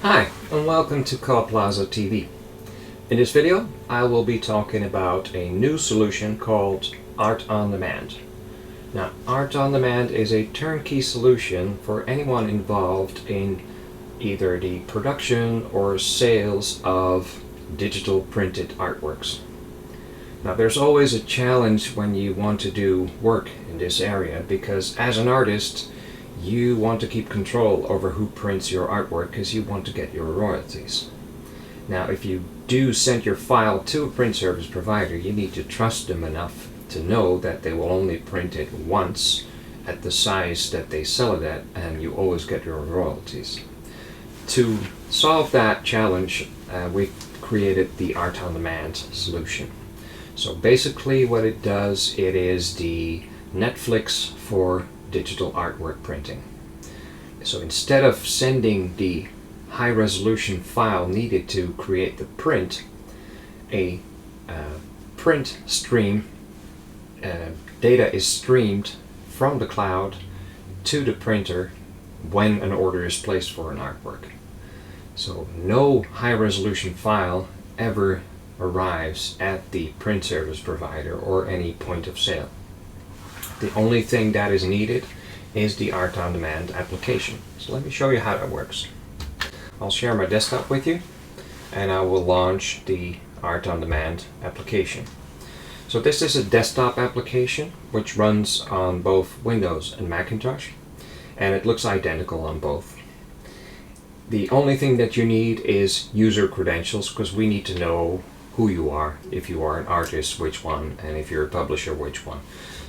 Hi, and welcome to Plaza TV. In this video, I will be talking about a new solution called Art on Demand. Now, Art on Demand is a turnkey solution for anyone involved in either the production or sales of digital printed artworks. Now, there's always a challenge when you want to do work in this area because as an artist, you want to keep control over who prints your artwork because you want to get your royalties. Now, if you do send your file to a print service provider, you need to trust them enough to know that they will only print it once at the size that they sell it at, and you always get your royalties. To solve that challenge, we created the Art on Demand solution. So basically what it does, it is the Netflix for digital artwork printing. So instead of sending the high resolution file needed to create the print, a print stream data is streamed from the cloud to the printer when an order is placed for an artwork. So no high resolution file ever arrives at the print service provider or any point of sale. The only thing that is needed is the Art on Demand application. So let me show you how that works. I'll share my desktop with you and I will launch the Art on Demand application. So this is a desktop application which runs on both Windows and Macintosh, and it looks identical on both. The only thing that you need is user credentials, because we need to know who you are, if you are an artist, which one, and if you're a publisher, which one.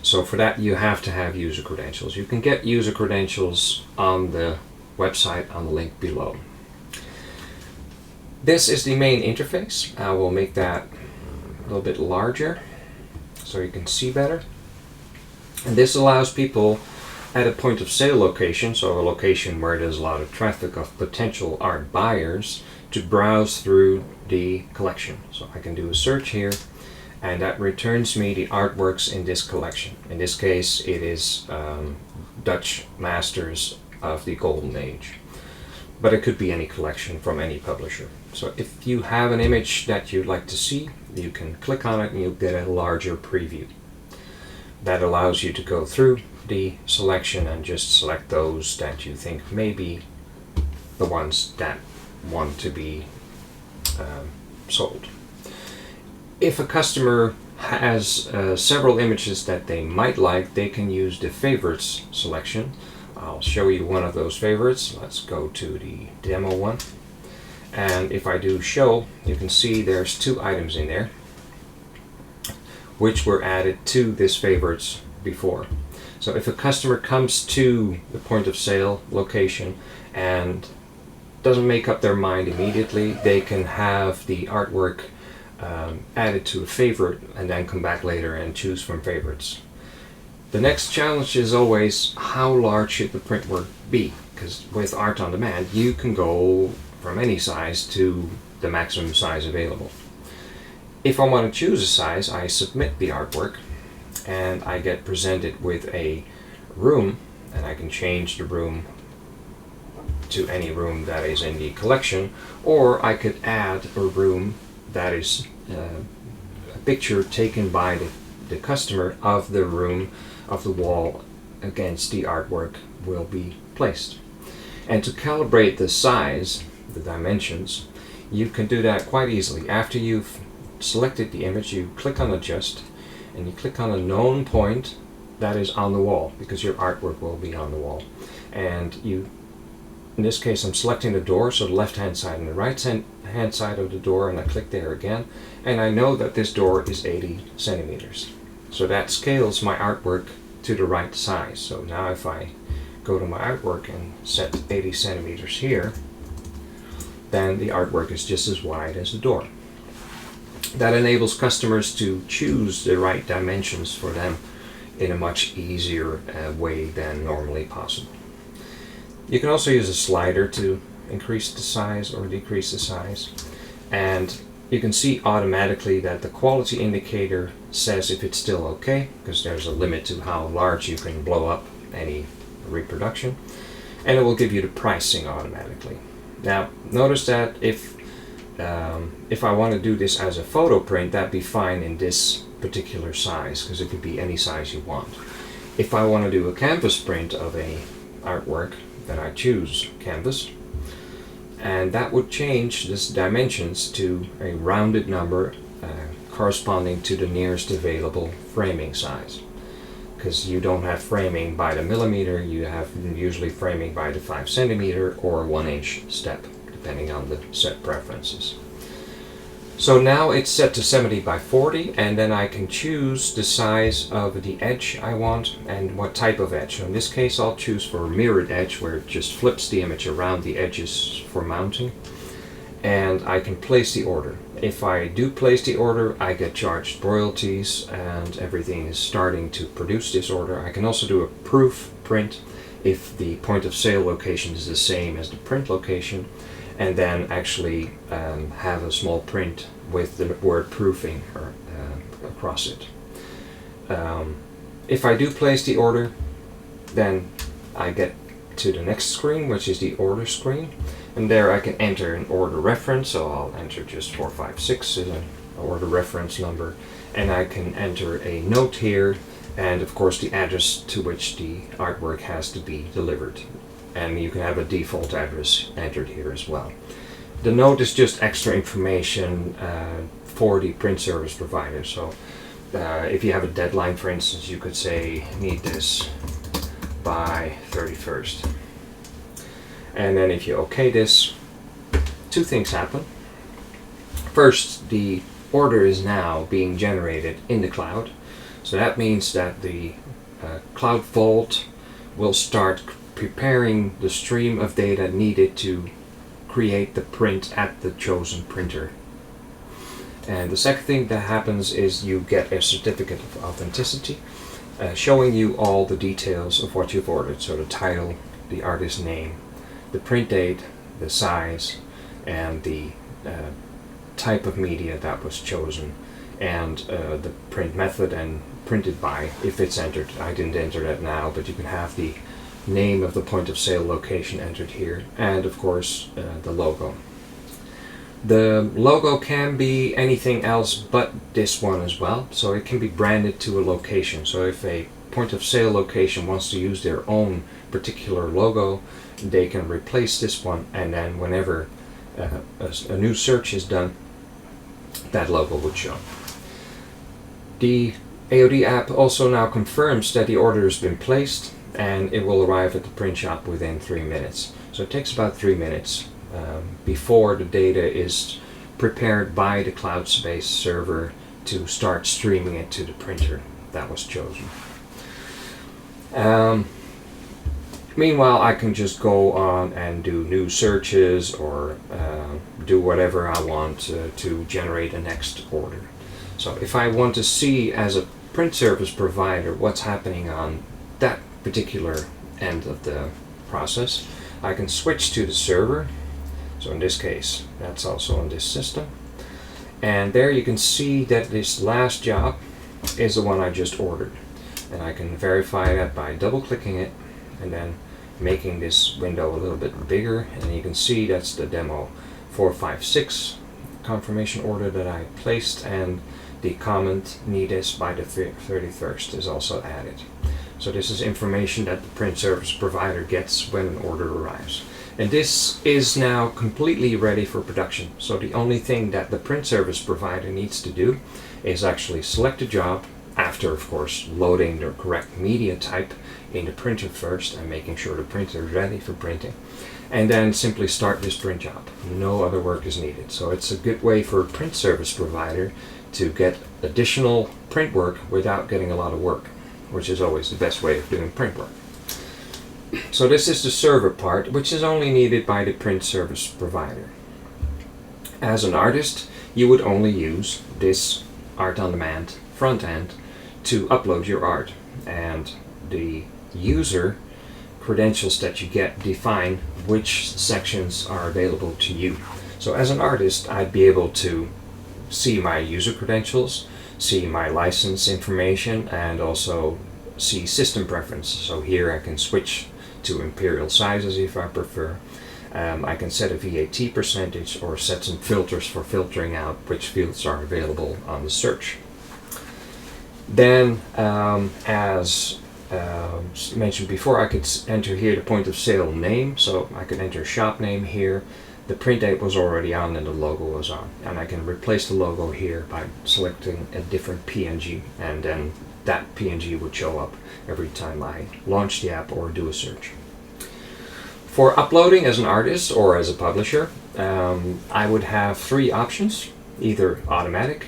So for that you have to have user credentials. You can get user credentials on the website on the link below. This is the main interface. I will make that a little bit larger so you can see better. And this allows people at a point of sale location, so a location where there's a lot of traffic of potential art buyers, to browse through the collection. So I can do a search here and that returns me the artworks in this collection. In this case it is Dutch masters of the Golden Age, but it could be any collection from any publisher. So if you have an image that you'd like to see, you can click on it and you'll get a larger preview. That allows you to go through the selection and just select those that you think may be the ones that want to be sold. If a customer has several images that they might like, they can use the favorites selection. I'll show you one of those favorites. Let's go to the demo one. And if I do show, you can see there's two items in there which were added to this favorites before. So if a customer comes to the point of sale location and doesn't make up their mind immediately, they can have the artwork added to a favorite and then come back later and choose from favorites. The next challenge is always how large should the print work be, because with Art on Demand you can go from any size to the maximum size available. If I want to choose a size, I submit the artwork and I get presented with a room, and I can change the room to any room that is in the collection, or I could add a room that is a picture taken by the customer of the room, of the wall against the artwork will be placed. And to calibrate the size, the dimensions, you can do that quite easily. After you've selected the image, you click on adjust and you click on a known point that is on the wall, because your artwork will be on the wall. And you, in this case I'm selecting the door, so the left hand side and the right hand side of the door, and I click there again, and I know that this door is 80 centimeters. So that scales my artwork to the right size. So now if I go to my artwork and set 80 centimeters here, then the artwork is just as wide as the door. That enables customers to choose the right dimensions for them in a much easier way than normally possible. You can also use a slider to increase the size or decrease the size, and you can see automatically that the quality indicator says if it's still okay, because there's a limit to how large you can blow up any reproduction, and it will give you the pricing automatically. Now notice that if I want to do this as a photo print, that'd be fine in this particular size, because it could be any size you want. If I want to do a canvas print of a artwork, then I choose canvas, and that would change this dimensions to a rounded number corresponding to the nearest available framing size. Because you don't have framing by the millimeter, you have usually framing by the 5 centimeter or 1 inch step, depending on the set preferences. So now it's set to 70 by 40, and then I can choose the size of the edge I want and what type of edge. So in this case I'll choose for a mirrored edge, where it just flips the image around the edges for mounting, and I can place the order. If I do place the order, I get charged royalties and everything is starting to produce this order. I can also do a proof print if the point of sale location is the same as the print location, and then actually have a small print with the word proofing across it. If I do place the order, then I get to the next screen, which is the order screen, and there I can enter an order reference. So I'll enter just 456 as an order reference number, and I can enter a note here, and of course the address to which the artwork has to be delivered. And you can have a default address entered here as well. The note is just extra information for the print service provider. So if you have a deadline, for instance, you could say need this by 31st. And then if you OK this, two things happen. First, the order is now being generated in the cloud. So that means that the Cloud Vault will start preparing the stream of data needed to create the print at the chosen printer. And the second thing that happens is you get a certificate of authenticity showing you all the details of what you've ordered. So the title, the artist's name, the print date, the size, and the type of media that was chosen, and the print method and printed by, if it's entered. I didn't enter that now, but you can have the name of the point of sale location entered here, and of course the logo. The logo can be anything else but this one as well, so it can be branded to a location. So if a point of sale location wants to use their own particular logo, they can replace this one, and then whenever a new search is done, that logo would show. The AOD app also now confirms that the order has been placed, and it will arrive at the print shop within 3 minutes. So it takes about 3 minutes before the data is prepared by the cloud space server to start streaming it to the printer that was chosen. Meanwhile, I can just go on and do new searches or do whatever I want to generate a next order. So if I want to see as a print service provider what's happening on that particular end of the process, I can switch to the server. So in this case, that's also on this system. And there you can see that this last job is the one I just ordered. And I can verify that by double clicking it and then making this window a little bit bigger. And you can see that's the demo 456 confirmation order that I placed, and the comment need this by the 31st is also added. So this is information that the print service provider gets when an order arrives. And this is now completely ready for production. So the only thing that the print service provider needs to do is actually select a job, after of course loading the correct media type in the printer first and making sure the printer is ready for printing, and then simply start this print job. No other work is needed. So it's a good way for a print service provider to get additional print work without getting a lot of work, which is always the best way of doing print work. So this is the server part, which is only needed by the print service provider. As an artist, you would only use this Art on Demand front end to upload your art, and the user credentials that you get define which sections are available to you. So as an artist, I'd be able to see my user credentials, see my license information, and also see system preferences. So here I can switch to imperial sizes if I prefer. I can set a VAT percentage or set some filters for filtering out which fields are available on the search. Then, as mentioned before, I could enter here the point of sale name, so I could enter shop name here. The print date was already on and the logo was on, and I can replace the logo here by selecting a different PNG, and then that PNG would show up every time I launch the app or do a search. For uploading as an artist or as a publisher, I would have three options: either automatic,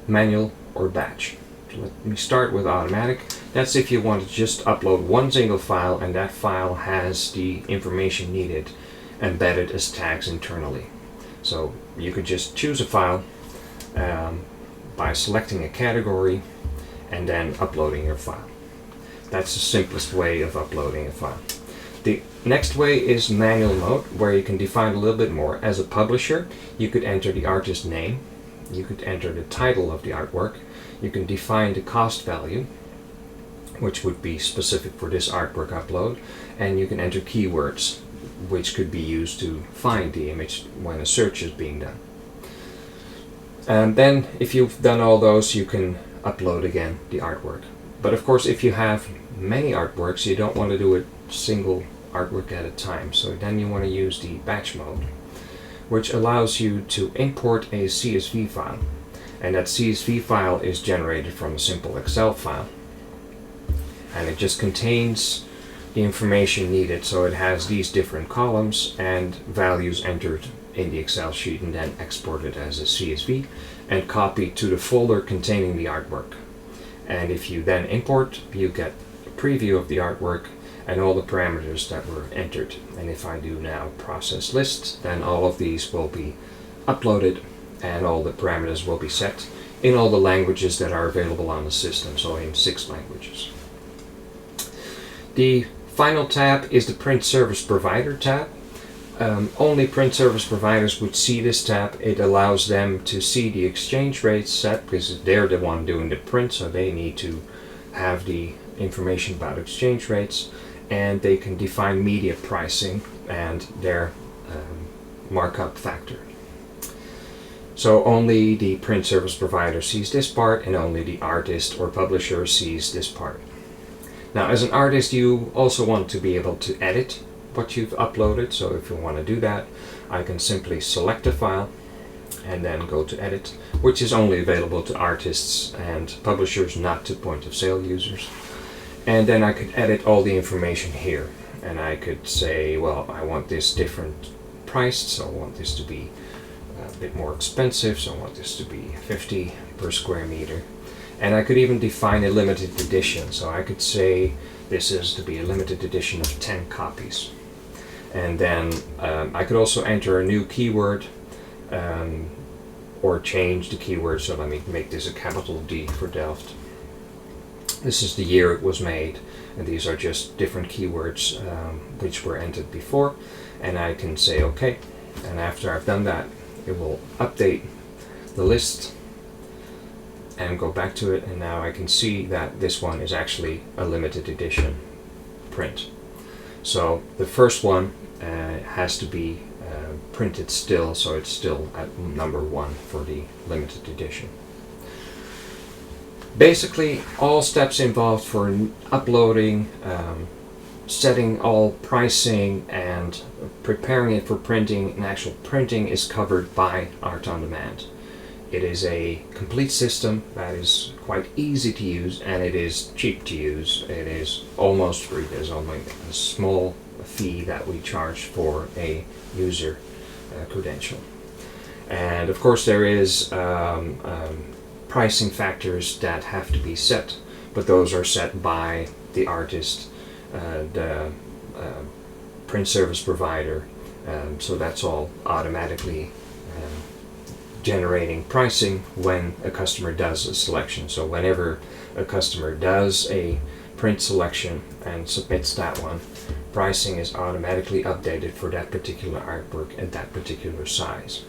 manual, or batch. So let me start with automatic. That's if you want to just upload one single file and that file has the information needed embedded as tags internally. So you could just choose a file by selecting a category and then uploading your file. That's the simplest way of uploading a file. The next way is manual mode, where you can define a little bit more. As a publisher, you could enter the artist name, you could enter the title of the artwork, you can define the cost value, which would be specific for this artwork upload, and you can enter keywords, which could be used to find the image when a search is being done. And then, if you've done all those, you can upload again the artwork. But of course, if you have many artworks, you don't want to do a single artwork at a time. So then you want to use the batch mode, which allows you to import a CSV file. And that CSV file is generated from a simple Excel file. And it just contains the information needed. So it has these different columns and values entered in the Excel sheet, and then exported as a CSV and copied to the folder containing the artwork. And if you then import, you get a preview of the artwork and all the parameters that were entered. And if I do now process list, then all of these will be uploaded and all the parameters will be set in all the languages that are available on the system, so in 6 languages. The final tab is the Print Service Provider tab. Only print service providers would see this tab. It allows them to see the exchange rates set, because they're the one doing the print, so they need to have the information about exchange rates, and they can define media pricing and their markup factor. So only the print service provider sees this part, and only the artist or publisher sees this part. Now, as an artist, you also want to be able to edit what you've uploaded. So if you want to do that, I can simply select a file and then go to edit, which is only available to artists and publishers, not to point of sale users. And then I could edit all the information here, and I could say, well, I want this different priced, so I want this to be a bit more expensive, so I want this to be 50 per square meter. And I could even define a limited edition, so I could say this is to be a limited edition of 10 copies. And then I could also enter a new keyword or change the keyword. So let me make this a capital D for Delft. This is the year it was made, and these are just different keywords which were entered before. And I can say OK, and after I've done that, it will update the list and go back to it, and now I can see that this one is actually a limited edition print. So the first one has to be printed still, so it's still at number 1 for the limited edition. Basically, all steps involved for uploading, setting all pricing, and preparing it for printing and actual printing is covered by Art on Demand. It is a complete system that is quite easy to use, and it is cheap to use. It is almost free. There's only a small fee that we charge for a user credential. And of course there is pricing factors that have to be set, but those are set by the artist, the print service provider, so that's all automatically generating pricing when a customer does a selection. So whenever a customer does a print selection and submits that one, pricing is automatically updated for that particular artwork at that particular size.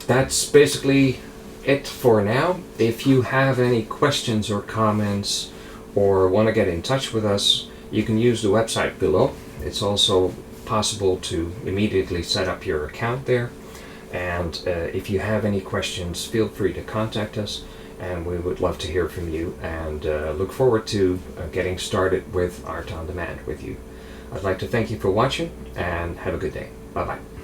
That's basically it for now. If you have any questions or comments or want to get in touch with us, you can use the website below. It's also possible to immediately set up your account there. And if you have any questions, feel free to contact us, and we would love to hear from you, and look forward to getting started with Art on Demand with you. I'd like to thank you for watching, and have a good day. Bye-bye.